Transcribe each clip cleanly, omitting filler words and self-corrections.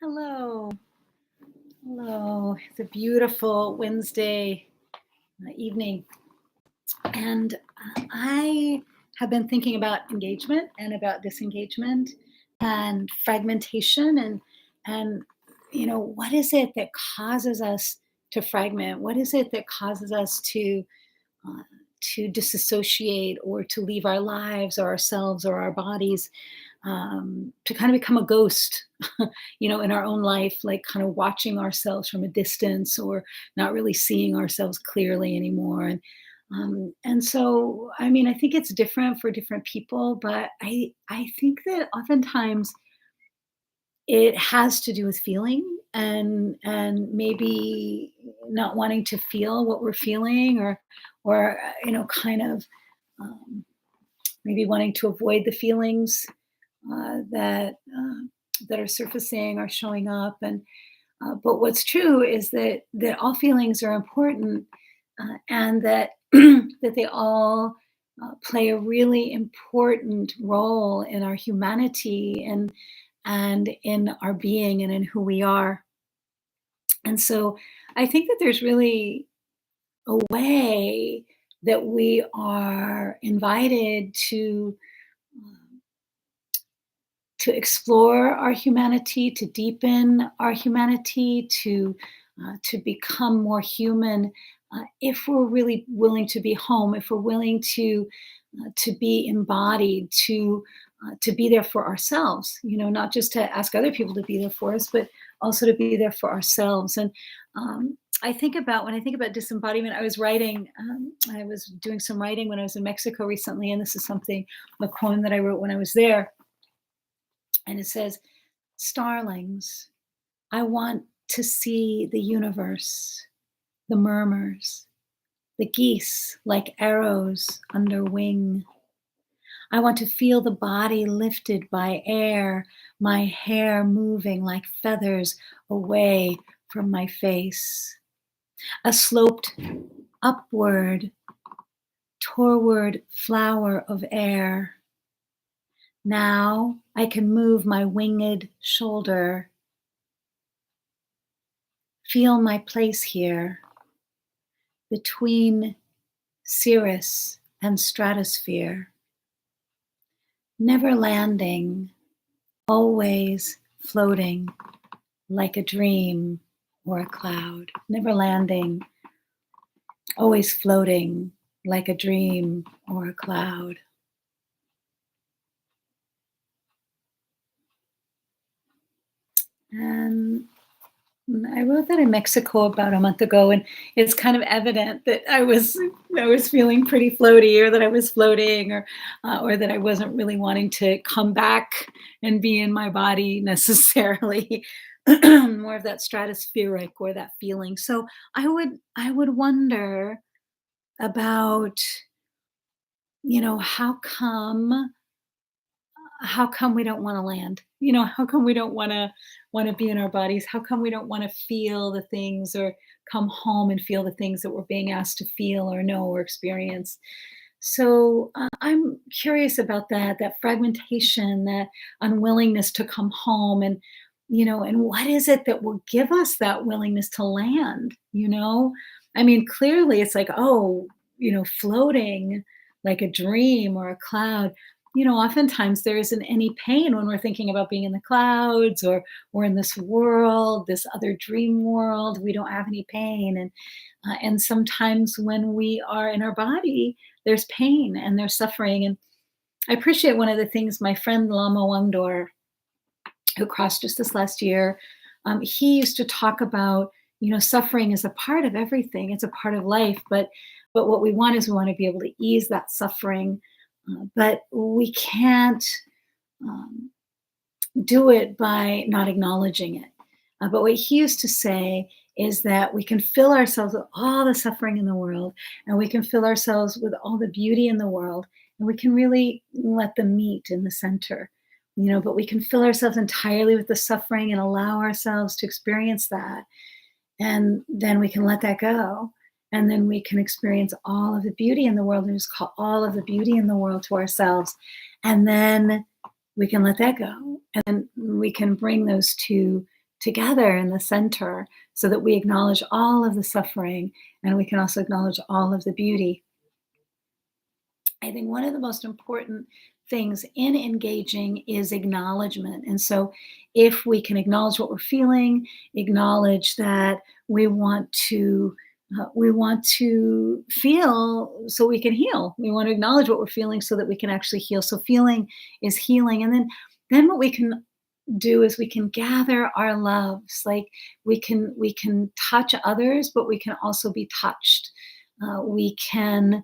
Hello. Hello. It's a beautiful Wednesday evening. And I have been thinking about engagement and about disengagement and fragmentation and what is it that causes us to fragment? What is it that causes us uh, to disassociate or to leave our lives or ourselves or our bodies, to kind of become a ghost, in our own life, like kind of watching ourselves from a distance or not really seeing ourselves clearly anymore. And so, I mean, I think it's different for different people, but I think that oftentimes it has to do with feeling and maybe not wanting to feel what we're feeling or kind of um, maybe wanting to avoid the feelings that are surfacing or showing up. But what's true is that all feelings are important, and that that they all play a really important role in our humanity and in our being and in who we are. And so I think that there's really a way that we are invited to explore our humanity, to deepen our humanity, to become more human, if we're really willing to be home, if we're willing to be embodied, to be there for ourselves. Not just to ask other people to be there for us, but also to be there for ourselves. And when I think about disembodiment, I was doing some writing when I was in Mexico recently, and this is a poem that I wrote when I was there, and it says, "Starlings, I want to see the universe, the murmurs, the geese like arrows under wing. I want to feel the body lifted by air, my hair moving like feathers away from my face. A sloped upward, toreward flower of air. Now I can move my winged shoulder. Feel my place here between cirrus and stratosphere. Never landing, always floating like a dream or a cloud. Never landing, always floating like a dream or a cloud." And I wrote that in Mexico about a month ago, and it's kind of evident that I was feeling pretty floaty, or that I was floating, or that I wasn't really wanting to come back and be in my body necessarily. More of that stratospheric or that feeling. So I would wonder about, how come we don't want to land? How come we don't want to be in our bodies? How come we don't want to feel the things, or come home and feel the things that we're being asked to feel or know or experience? So I'm curious about that fragmentation, that unwillingness to come home, and what is it that will give us that willingness to land? I mean, clearly it's like, oh, floating like a dream or a cloud. Oftentimes there isn't any pain when we're thinking about being in the clouds, or in this world, this other dream world. We don't have any pain, and sometimes when we are in our body, there's pain and there's suffering. And I appreciate one of the things my friend Lama Wangdor, who crossed just this last year, he used to talk about, suffering is a part of everything. It's a part of life, but what we want is we want to be able to ease that suffering, but we can't um, do it by not acknowledging it. But what he used to say is that we can fill ourselves with all the suffering in the world, and we can fill ourselves with all the beauty in the world, and we can really let them meet in the center. But we can fill ourselves entirely with the suffering and allow ourselves to experience that. And then we can let that go. And then we can experience all of the beauty in the world, and just call all of the beauty in the world to ourselves. And then we can let that go. And then we can bring those two together in the center so that we acknowledge all of the suffering and we can also acknowledge all of the beauty. I think one of the most important things in engaging is acknowledgement. And so, if we can acknowledge what we're feeling, acknowledge that we want to feel so we can heal. We want to acknowledge what we're feeling so that we can actually heal. So feeling is healing, and then what we can do is we can gather our loves. Like we can touch others, but we can also be touched. We can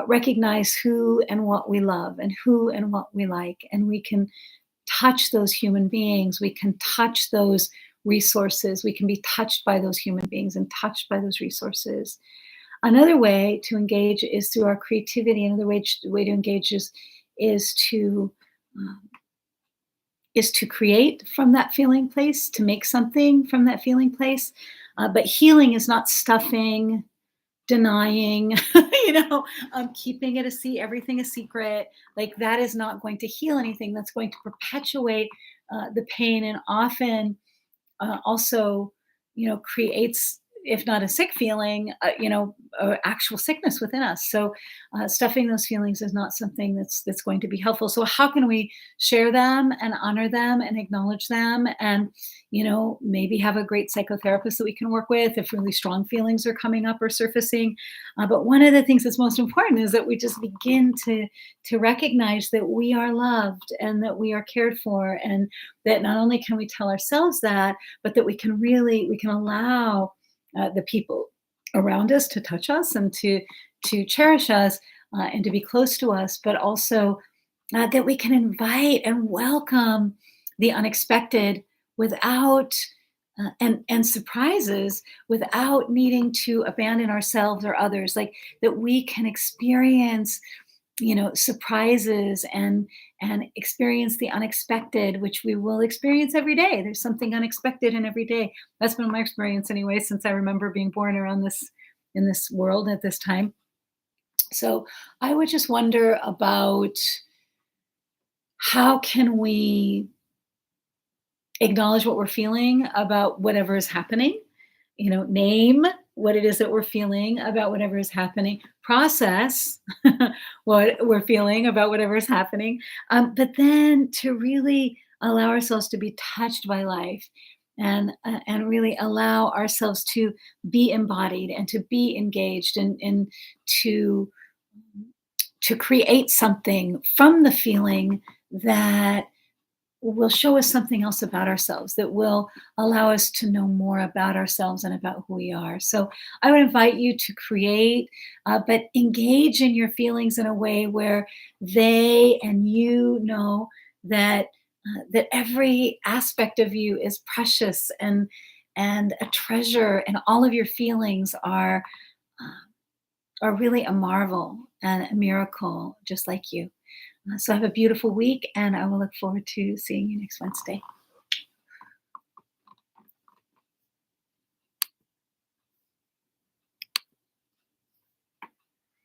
recognize who and what we love and who and what we like. And we can touch those human beings. We can touch those resources. We can be touched by those human beings and touched by those resources. Another way to engage is through our creativity. Another way to engage is to um, is to create from that feeling place, to make something from that feeling place. But healing is not stuffing, denying, keeping it everything a secret. Like that is not going to heal anything. That's going to perpetuate the pain and often also, creates, if not a sick feeling, actual sickness within us. So, stuffing those feelings is not something that's going to be helpful. So, how can we share them and honor them and acknowledge them, and maybe have a great psychotherapist that we can work with if really strong feelings are coming up or surfacing. But one of the things that's most important is that we just begin to recognize that we are loved and that we are cared for, and that not only can we tell ourselves that, but that we can allow the people around us to touch us and to cherish us and to be close to us, but also that we can invite and welcome the unexpected without and surprises without needing to abandon ourselves or others. Like that we can experience surprises and experience the unexpected, which we will experience every day. There's something unexpected in every day. That's been my experience anyway, since I remember being born around this in this world at this time. So I would just wonder about how can we acknowledge what we're feeling about whatever is happening, name what it is that we're feeling about whatever is happening, process what we're feeling about whatever is happening, but then to really allow ourselves to be touched by life and really allow ourselves to be embodied and to be engaged and to to create something from the feeling that will show us something else about ourselves, that will allow us to know more about ourselves and about who we are. So I would invite you to create, but engage in your feelings in a way where they and you know that that every aspect of you is precious and a treasure, and all of your feelings are really a marvel and a miracle, just like you. So have a beautiful week, and I will look forward to seeing you next Wednesday.